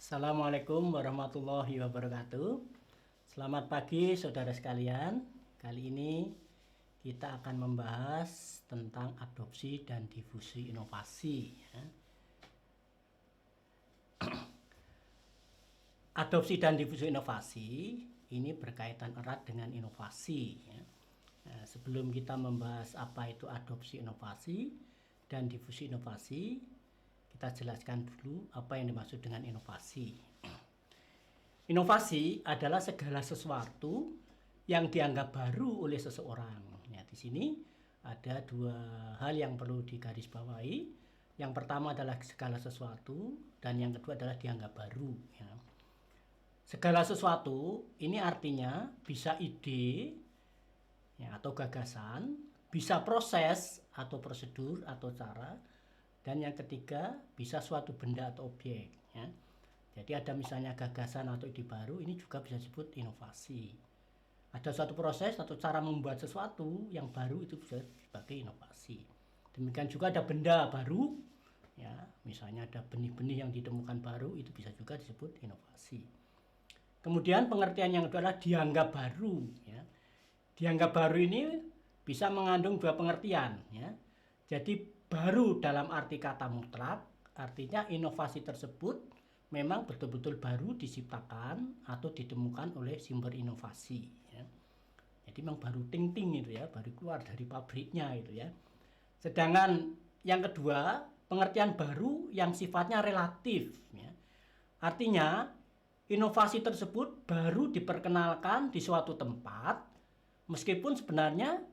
Assalamualaikum warahmatullahi wabarakatuh. Selamat pagi saudara sekalian. Kali ini kita akan membahas tentang adopsi dan difusi inovasi. Adopsi dan difusi inovasi ini berkaitan erat dengan inovasi. Sebelum kita membahas apa itu adopsi inovasi dan difusi inovasi, kita jelaskan dulu apa yang dimaksud dengan inovasi. Inovasi adalah segala sesuatu yang dianggap baru oleh seseorang. Ya, di sini ada dua hal yang perlu digarisbawahi. Yang pertama adalah segala sesuatu, dan yang kedua adalah dianggap baru. Ya. Segala sesuatu ini artinya bisa ide ya, atau gagasan, bisa proses atau prosedur atau cara, dan yang ketiga bisa suatu benda atau objek. Ya. Jadi ada misalnya gagasan atau ide baru, ini juga bisa disebut inovasi. Ada suatu proses atau cara membuat sesuatu yang baru, itu bisa sebagai inovasi. Demikian juga ada benda baru, ya, misalnya ada benih-benih yang ditemukan baru, itu bisa juga disebut inovasi. Kemudian pengertian yang kedua adalah dianggap baru. Ya. Dianggap baru ini bisa mengandung dua pengertian. Ya. Jadi baru dalam arti kata mutlak, artinya inovasi tersebut memang betul-betul baru diciptakan atau ditemukan oleh sumber inovasi. Ya. Jadi memang baru ting-ting itu ya, baru keluar dari pabriknya itu ya. Sedangkan yang kedua, pengertian baru yang sifatnya relatif. Ya. Artinya inovasi tersebut baru diperkenalkan di suatu tempat, meskipun sebenarnya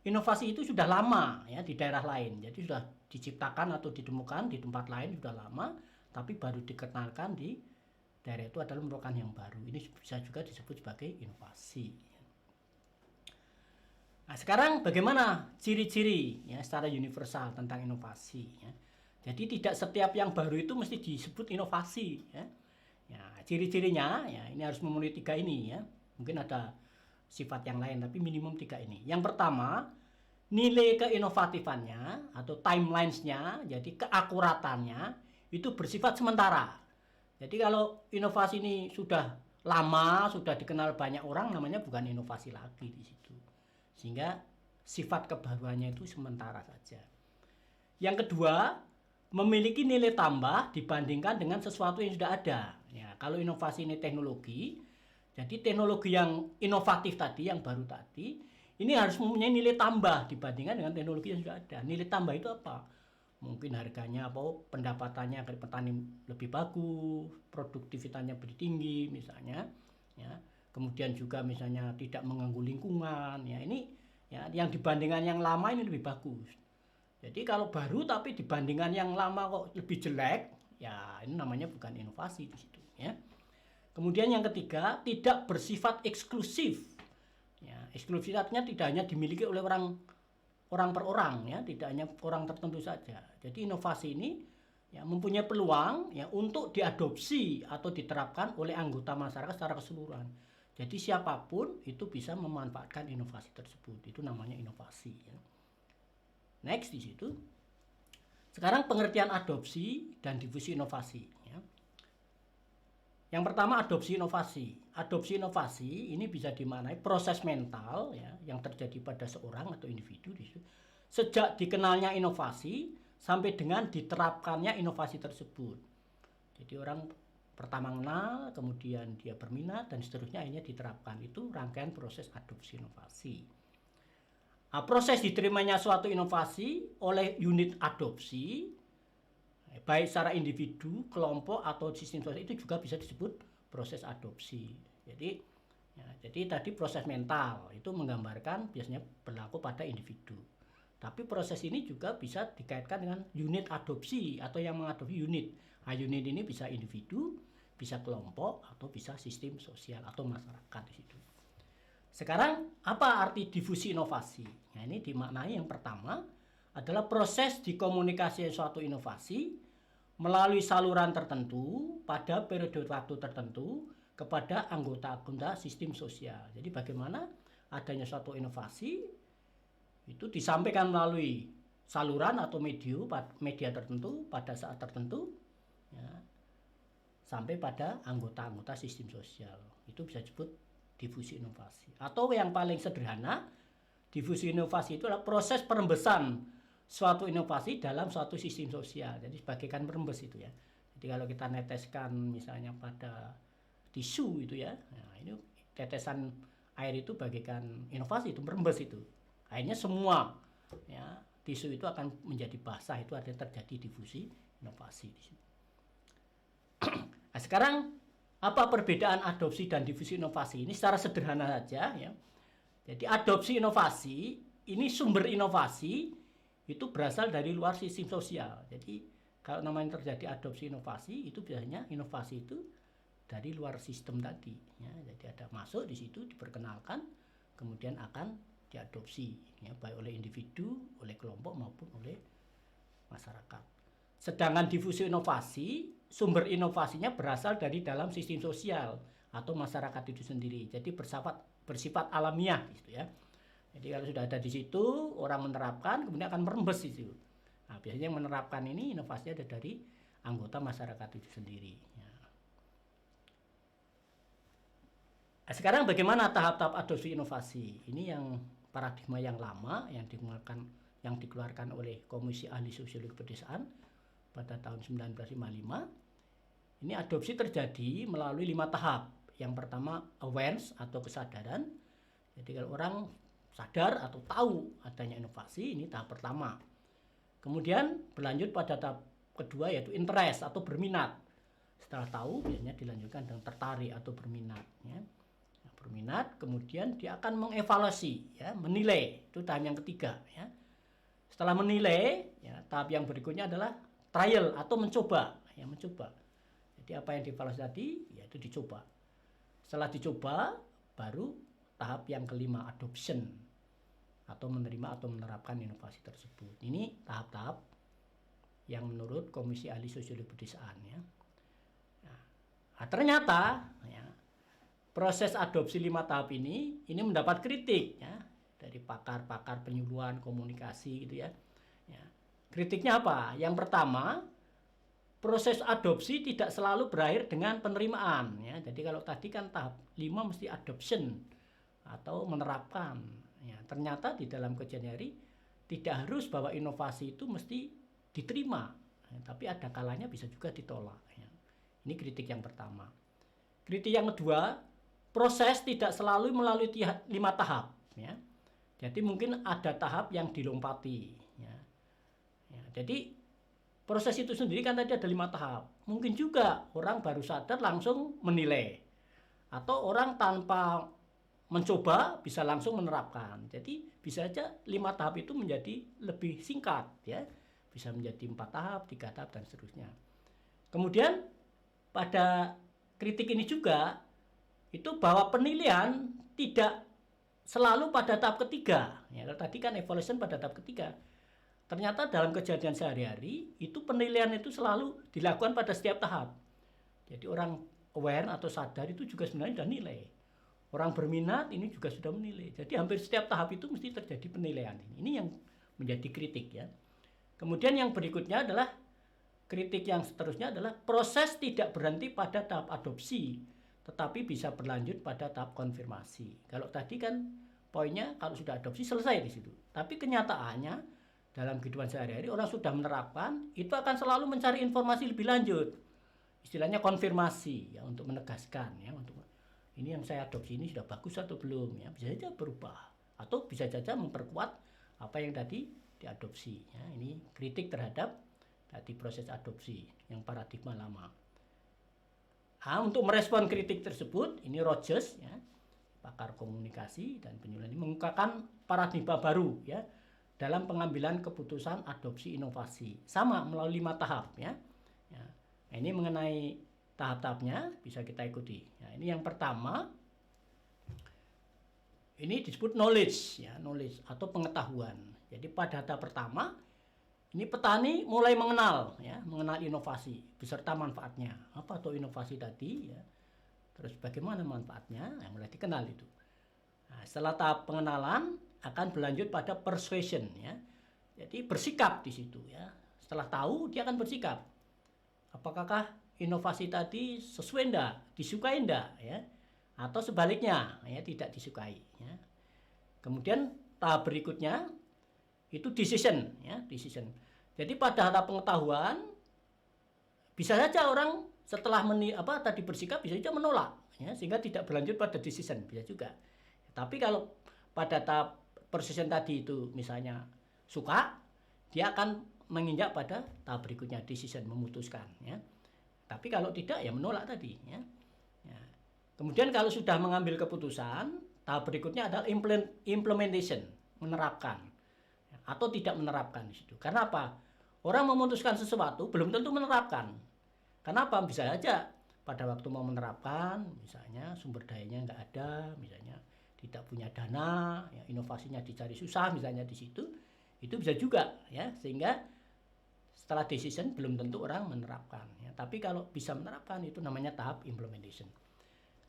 inovasi itu sudah lama ya di daerah lain. Jadi sudah diciptakan atau ditemukan di tempat lain sudah lama, tapi baru dikenalkan di daerah itu adalah merupakan yang baru. Ini bisa juga disebut sebagai inovasi. Nah, sekarang bagaimana ciri-ciri ya secara universal tentang inovasi ya. Jadi tidak setiap yang baru itu mesti disebut inovasi ya. Ya, ciri-cirinya ya ini harus memenuhi tiga ini ya. Mungkin ada sifat yang lain tapi minimum tiga ini. Yang pertama, nilai keinovatifannya atau timelines-nya, jadi keakuratannya itu bersifat sementara. Jadi kalau inovasi ini sudah lama, sudah dikenal banyak orang, namanya bukan inovasi lagi di situ. Sehingga sifat kebaruannya itu sementara saja. Yang kedua, memiliki nilai tambah dibandingkan dengan sesuatu yang sudah ada. Ya, kalau inovasi ini teknologi, jadi teknologi yang inovatif tadi, yang baru tadi, ini harus mempunyai nilai tambah dibandingkan dengan teknologi yang sudah ada. Nilai tambah itu apa? Mungkin harganya apa, pendapatannya dari petani lebih bagus, produktivitasnya lebih tinggi misalnya, ya. Kemudian juga misalnya tidak mengganggu lingkungan, ya ini ya yang dibandingkan yang lama ini lebih bagus. Jadi kalau baru tapi dibandingkan yang lama kok lebih jelek, ya ini namanya bukan inovasi di situ, ya. Kemudian yang ketiga, tidak bersifat eksklusif. Ya, eksklusivitasnya tidak hanya dimiliki oleh orang per orang, ya, tidak hanya orang tertentu saja. Jadi inovasi ini ya mempunyai peluang ya untuk diadopsi atau diterapkan oleh anggota masyarakat secara keseluruhan. Jadi siapapun itu bisa memanfaatkan inovasi tersebut. Itu namanya inovasi. Ya. Next di situ. Sekarang pengertian adopsi dan difusi inovasi. Ya. Yang pertama adopsi inovasi. Adopsi inovasi ini bisa dimaknai proses mental ya yang terjadi pada seorang atau individu di situ sejak dikenalnya inovasi sampai dengan diterapkannya inovasi tersebut. Jadi orang pertama kenal, kemudian dia berminat dan seterusnya akhirnya diterapkan. Itu rangkaian proses adopsi inovasi. Nah, proses diterimanya suatu inovasi oleh unit adopsi baik secara individu, kelompok atau sistem sosial itu juga bisa disebut proses adopsi. Jadi tadi proses mental itu menggambarkan biasanya berlaku pada individu. Tapi proses ini juga bisa dikaitkan dengan unit adopsi atau yang mengadopsi unit. Nah, unit ini bisa individu, bisa kelompok atau bisa sistem sosial atau masyarakat di situ. Sekarang apa arti difusi inovasi? Nah, ini dimaknai yang pertama adalah proses dikomunikasi suatu inovasi melalui saluran tertentu pada periode waktu tertentu kepada anggota-anggota sistem sosial. Jadi bagaimana adanya suatu inovasi itu disampaikan melalui saluran atau media tertentu pada saat tertentu, ya, sampai pada anggota-anggota sistem sosial. Itu bisa disebut difusi inovasi. Atau yang paling sederhana, difusi inovasi itu adalah proses perembesan suatu inovasi dalam suatu sistem sosial. Jadi bagaikan merembes itu ya. Jadi kalau kita neteskan misalnya pada tisu itu ya, nah ini tetesan air itu bagaikan inovasi, itu merembes itu. Akhirnya semua ya tisu itu akan menjadi basah, itu artinya terjadi difusi inovasi di situ. Nah, sekarang apa perbedaan adopsi dan difusi inovasi? Ini secara sederhana saja ya. Jadi adopsi inovasi ini sumber inovasi itu berasal dari luar sistem sosial. Jadi kalau namanya terjadi adopsi inovasi itu biasanya inovasi itu dari luar sistem tadi ya. Jadi ada masuk di situ, diperkenalkan, kemudian akan diadopsi ya, baik oleh individu, oleh kelompok maupun oleh masyarakat. Sedangkan difusi inovasi, sumber inovasinya berasal dari dalam sistem sosial atau masyarakat itu sendiri. Jadi bersifat alamiah gitu ya. Jadi kalau sudah ada di situ, orang menerapkan, kemudian akan merembes di situ. Nah, biasanya yang menerapkan ini inovasinya ada dari anggota masyarakat itu sendiri. Ya. Nah, sekarang bagaimana tahap-tahap adopsi inovasi? Ini yang paradigma yang lama yang dikeluarkan oleh Komisi Ahli Sosiologi Pedesaan pada tahun 1955. Ini adopsi terjadi melalui 5 tahap. Yang pertama awareness atau kesadaran. Jadi kalau orang sadar atau tahu adanya inovasi, ini tahap pertama. Kemudian berlanjut pada tahap kedua yaitu interest atau berminat. Setelah tahu biasanya dilanjutkan dengan tertarik atau berminat ya. Berminat, kemudian dia akan mengevaluasi ya, menilai. Itu tahap yang ketiga ya. Setelah menilai, ya, tahap yang berikutnya adalah trial atau mencoba, ya mencoba. Jadi apa yang dievaluasi tadi, yaitu dicoba. Setelah dicoba, baru tahap yang kelima, adoption atau menerima atau menerapkan inovasi tersebut. Ini tahap-tahap yang menurut Komisi Ahli Sosiologi Pedesaan ya. Nah, ternyata ya, proses adopsi 5 tahap ini mendapat kritik ya dari pakar-pakar penyuluhan komunikasi gitu ya. Kritiknya apa? Yang pertama, proses adopsi tidak selalu berakhir dengan penerimaan ya. Jadi kalau tadi kan tahap 5 mesti adoption atau menerapkan. Ya, ternyata di dalam kajian hari tidak harus bahwa inovasi itu mesti diterima, ya, tapi ada kalanya bisa juga ditolak. Ya. Ini kritik yang pertama. Kritik yang kedua, proses tidak selalu melalui 5 tahap. Ya. Jadi mungkin ada tahap yang dilompati. Ya. Jadi proses itu sendiri kan tadi ada 5 tahap. Mungkin juga orang baru sadar langsung menilai. Atau orang tanpa mencoba bisa langsung menerapkan. Jadi bisa aja 5 tahap itu menjadi lebih singkat ya. Bisa menjadi 4 tahap, 3 tahap dan seterusnya. Kemudian pada kritik ini juga itu bahwa penilaian tidak selalu pada tahap ketiga. Ya, tadi kan evaluation pada tahap ketiga. Ternyata dalam kejadian sehari-hari itu penilaian itu selalu dilakukan pada setiap tahap. Jadi orang aware atau sadar itu juga sebenarnya sudah nilai. Orang berminat ini juga sudah menilai. Jadi hampir setiap tahap itu mesti terjadi penilaian. Ini yang menjadi kritik ya. Kemudian yang berikutnya adalah kritik yang seterusnya adalah proses tidak berhenti pada tahap adopsi, tetapi bisa berlanjut pada tahap konfirmasi. Kalau tadi kan poinnya kalau sudah adopsi selesai di situ. Tapi kenyataannya dalam kehidupan sehari-hari orang sudah menerapkan itu akan selalu mencari informasi lebih lanjut, istilahnya konfirmasi ya, untuk menegaskan ya, untuk ini yang saya adopsi ini sudah bagus atau belum ya, bisa saja berubah atau bisa saja memperkuat apa yang tadi diadopsi ya. Ini kritik terhadap tadi proses adopsi yang paradigma lama. Nah, untuk merespon kritik tersebut ini Rogers ya, pakar komunikasi dan penyuluhan, ini mengungkapkan paradigma baru ya dalam pengambilan keputusan adopsi inovasi, sama melalui 5 tahap ya. Nah, ini mengenai tahap-tahapnya bisa kita ikuti. Nah, ini yang pertama, ini disebut knowledge ya, knowledge atau pengetahuan. Jadi pada tahap pertama ini petani mulai mengenal ya, mengenal inovasi beserta manfaatnya. Apa tuh inovasi tadi ya? Terus bagaimana manfaatnya? Yang mulai dikenal itu. Nah, setelah tahap pengenalan akan berlanjut pada persuasion ya. Jadi bersikap di situ ya. Setelah tahu dia akan bersikap. Apakah inovasi tadi sesuai enggak, disukai enggak ya, atau sebaliknya ya tidak disukai ya. Kemudian tahap berikutnya itu decision ya, decision. Jadi pada tahap pengetahuan bisa saja orang setelah tadi bersikap bisa saja menolak ya, sehingga tidak berlanjut pada decision, bisa juga. Tapi kalau pada tahap persisten tadi itu misalnya suka, dia akan menginjak pada tahap berikutnya, decision, memutuskan ya. Tapi kalau tidak ya menolak tadi ya. Ya. Kemudian kalau sudah mengambil keputusan, tahap berikutnya adalah implementation, menerapkan atau tidak menerapkan di situ. Karena apa? Orang memutuskan sesuatu belum tentu menerapkan. Kenapa? Bisa saja pada waktu mau menerapkan, misalnya sumber dayanya nggak ada, misalnya tidak punya dana, ya, inovasinya dicari susah, misalnya di situ, itu bisa juga, ya, sehingga setelah decision belum tentu orang menerapkan. Ya. Tapi kalau bisa menerapkan itu namanya tahap implementation.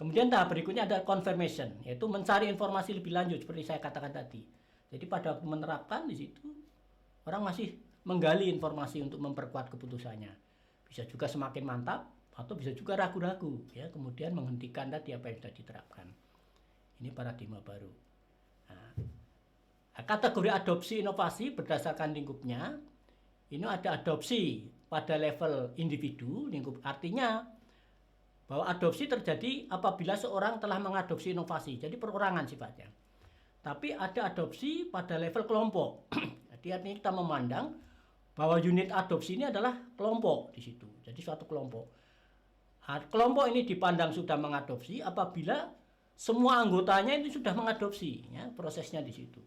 Kemudian tahap berikutnya ada confirmation, yaitu mencari informasi lebih lanjut seperti saya katakan tadi. Jadi pada waktu menerapkan di situ orang masih menggali informasi untuk memperkuat keputusannya. Bisa juga semakin mantap atau bisa juga ragu-ragu ya, kemudian menghentikan tadi apa yang sudah diterapkan. Ini paradigma baru. Nah, kategori adopsi inovasi berdasarkan lingkupnya, ini ada adopsi pada level individu, lingkup artinya bahwa adopsi terjadi apabila seorang telah mengadopsi inovasi, jadi perorangan sifatnya. Tapi ada adopsi pada level kelompok. Jadi artinya kita memandang bahwa unit adopsi ini adalah kelompok di situ. Jadi suatu kelompok. Kelompok ini dipandang sudah mengadopsi apabila semua anggotanya itu sudah mengadopsi, ya, prosesnya di situ.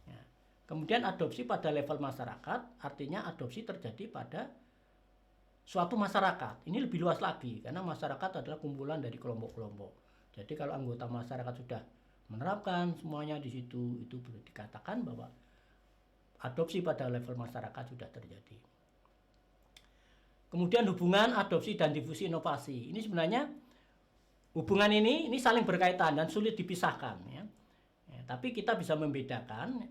Ya. Kemudian adopsi pada level masyarakat, artinya adopsi terjadi pada suatu masyarakat. Ini lebih luas lagi karena masyarakat adalah kumpulan dari kelompok-kelompok. Jadi kalau anggota masyarakat sudah menerapkan semuanya di situ, itu boleh dikatakan bahwa adopsi pada level masyarakat sudah terjadi. Kemudian hubungan adopsi dan difusi inovasi. Ini sebenarnya hubungan ini saling berkaitan dan sulit dipisahkan ya. Ya, tapi kita bisa membedakan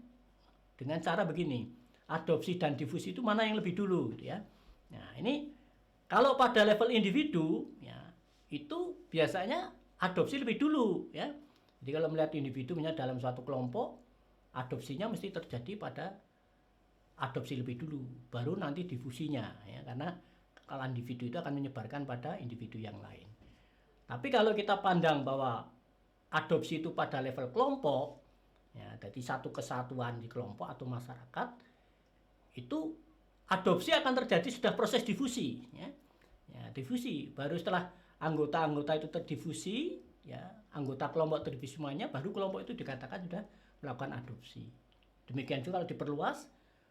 dengan cara begini. Adopsi dan difusi itu mana yang lebih dulu gitu ya. Nah, ini kalau pada level individu ya, itu biasanya adopsi lebih dulu ya. Jadi kalau melihat individu misalnya dalam suatu kelompok, adopsinya mesti terjadi pada adopsi lebih dulu, baru nanti difusinya ya, karena kalau individu itu akan menyebarkan pada individu yang lain. Tapi kalau kita pandang bahwa adopsi itu pada level kelompok, ya, jadi satu kesatuan di kelompok atau masyarakat, itu adopsi akan terjadi sudah proses difusi, ya, ya difusi. Baru setelah anggota-anggota itu terdifusi, ya, anggota kelompok terdifusi semuanya, baru kelompok itu dikatakan sudah melakukan adopsi. Demikian juga kalau diperluas,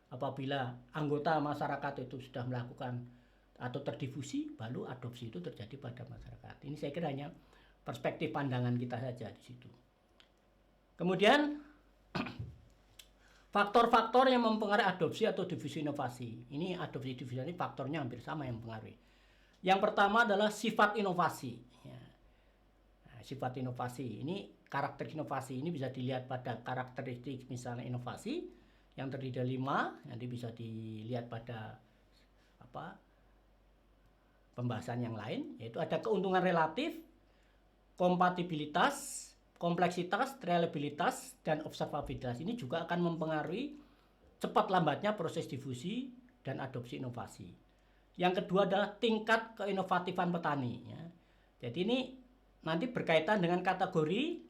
apabila anggota masyarakat itu sudah melakukan atau terdifusi, baru adopsi itu terjadi pada masyarakat. Ini saya kira hanya perspektif pandangan kita saja di situ. Kemudian faktor-faktor yang mempengaruhi adopsi atau difusi inovasi. Ini adopsi difusi ini faktornya hampir sama yang mempengaruhi. Yang pertama adalah sifat inovasi. Ya. Nah, sifat inovasi ini, karakter inovasi ini bisa dilihat pada karakteristik misalnya inovasi yang terdiri dari 5, nanti bisa dilihat pada pembahasan yang lain, yaitu ada keuntungan relatif, kompatibilitas, kompleksitas, reliabilitas, dan observabilitas. Ini juga akan mempengaruhi cepat lambatnya proses difusi dan adopsi inovasi. Yang kedua adalah tingkat keinovatifan petani. Ya. Jadi ini nanti berkaitan dengan kategori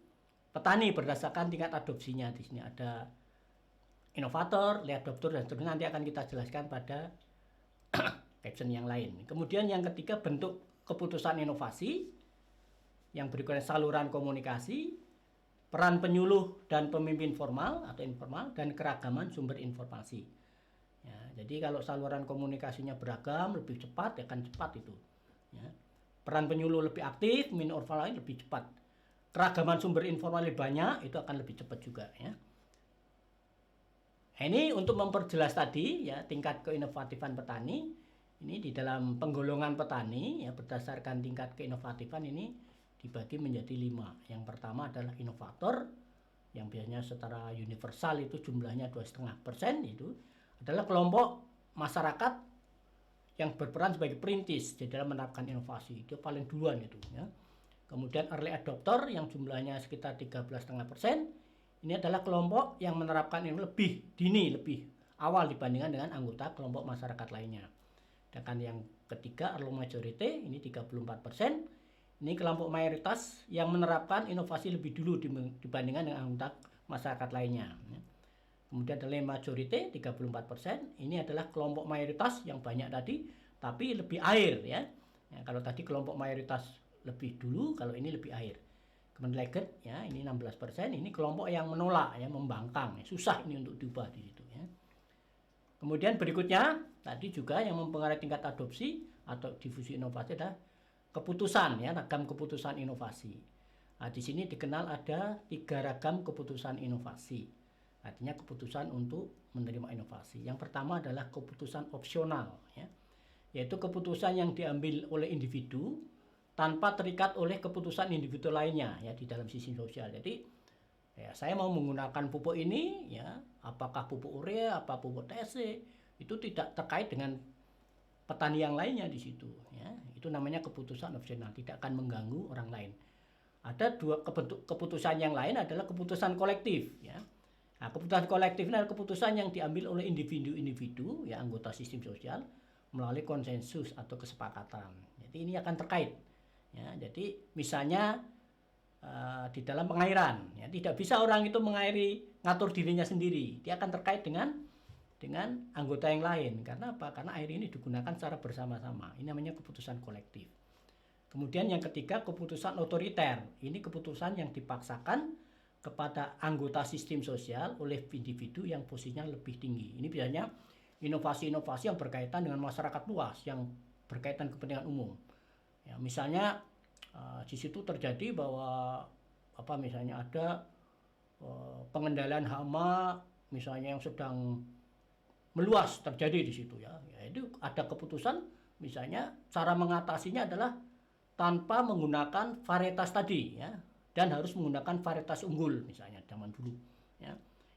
petani berdasarkan tingkat adopsinya. Di sini ada inovator, lead adopter, dan seterusnya nanti akan kita jelaskan pada caption yang lain. Kemudian yang ketiga bentuk keputusan inovasi. Yang berikutnya saluran komunikasi, peran penyuluh dan pemimpin formal atau informal, dan keragaman sumber informasi. Ya, jadi kalau saluran komunikasinya beragam, lebih cepat, akan cepat itu. Ya. Peran penyuluh lebih aktif, pemimpin formal lebih cepat. Keragaman sumber informasi lebih banyak, itu akan lebih cepat juga. Ya. Ini untuk memperjelas tadi ya tingkat keinovatifan petani. Ini di dalam penggolongan petani ya berdasarkan tingkat keinovatifan ini dibagi menjadi 5. Yang pertama adalah inovator yang biasanya secara universal itu jumlahnya 2,5%, itu adalah kelompok masyarakat yang berperan sebagai perintis di dalam menerapkan inovasi. Dia paling duluan itu ya. Kemudian early adopter yang jumlahnya sekitar 13,5%. Ini adalah kelompok yang menerapkan ini lebih dini, lebih awal dibandingkan dengan anggota kelompok masyarakat lainnya. Sedangkan yang ketiga early majority ini 34%. Ini kelompok mayoritas yang menerapkan inovasi lebih dulu dibandingkan dengan anggota masyarakat lainnya. Kemudian ada late majority 34%. Ini adalah kelompok mayoritas yang banyak tadi, tapi lebih air ya. Kalau tadi kelompok mayoritas lebih dulu, kalau ini lebih air. Kemudian lagged ya, ini 16%. Ini kelompok yang menolak ya, membangkang. Susah ini untuk diubah di situ ya. Kemudian berikutnya tadi juga yang mempengaruhi tingkat adopsi atau difusi inovasi adalah keputusan ya, ragam keputusan inovasi. Nah, di sini dikenal ada 3 ragam keputusan inovasi. Artinya keputusan untuk menerima inovasi. Yang pertama adalah keputusan opsional ya. Yaitu keputusan yang diambil oleh individu tanpa terikat oleh keputusan individu lainnya ya di dalam sistem sosial. Jadi ya, saya mau menggunakan pupuk ini ya, apakah pupuk urea, apa pupuk TC, itu tidak terkait dengan petani yang lainnya di situ ya. Itu namanya keputusan opsional, tidak akan mengganggu orang lain. Ada 2 keputusan yang lain adalah keputusan kolektif ya. Nah, keputusan kolektif ini adalah keputusan yang diambil oleh individu-individu ya, anggota sistem sosial melalui konsensus atau kesepakatan. Jadi ini akan terkait ya. Jadi misalnya di dalam pengairan ya, tidak bisa orang itu mengairi ngatur dirinya sendiri, dia akan terkait dengan anggota yang lain. Karena apa? Karena air ini digunakan secara bersama-sama. Ini namanya keputusan kolektif. Kemudian yang ketiga keputusan otoriter. Ini keputusan yang dipaksakan kepada anggota sistem sosial oleh individu yang posisinya lebih tinggi. Ini biasanya inovasi-inovasi yang berkaitan dengan masyarakat luas, yang berkaitan kepentingan umum. Ya, misalnya di situ terjadi bahwa misalnya ada pengendalian hama misalnya yang sedang meluas terjadi di situ ya. Itu ada keputusan misalnya cara mengatasinya adalah tanpa menggunakan varietas tadi ya, dan harus menggunakan varietas unggul misalnya zaman dulu ya.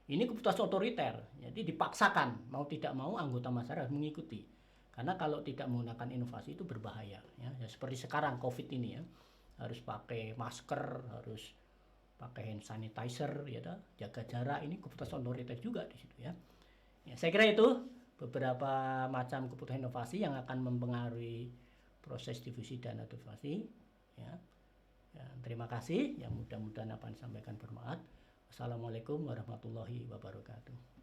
Ini keputusan otoriter, jadi dipaksakan mau tidak mau anggota masyarakat mengikuti. Karena kalau tidak menggunakan inovasi itu berbahaya ya. Ya seperti sekarang Covid ini ya, harus pakai masker, harus pakai hand sanitizer ya, jaga jarak. Ini keputusan otoriter juga di situ ya. Ya, saya kira itu beberapa macam keputusan inovasi yang akan mempengaruhi proses difusi dan adopsi ya. Ya, terima kasih. Yang mudah-mudahan apa yang disampaikan bermanfaat. Assalamualaikum warahmatullahi wabarakatuh.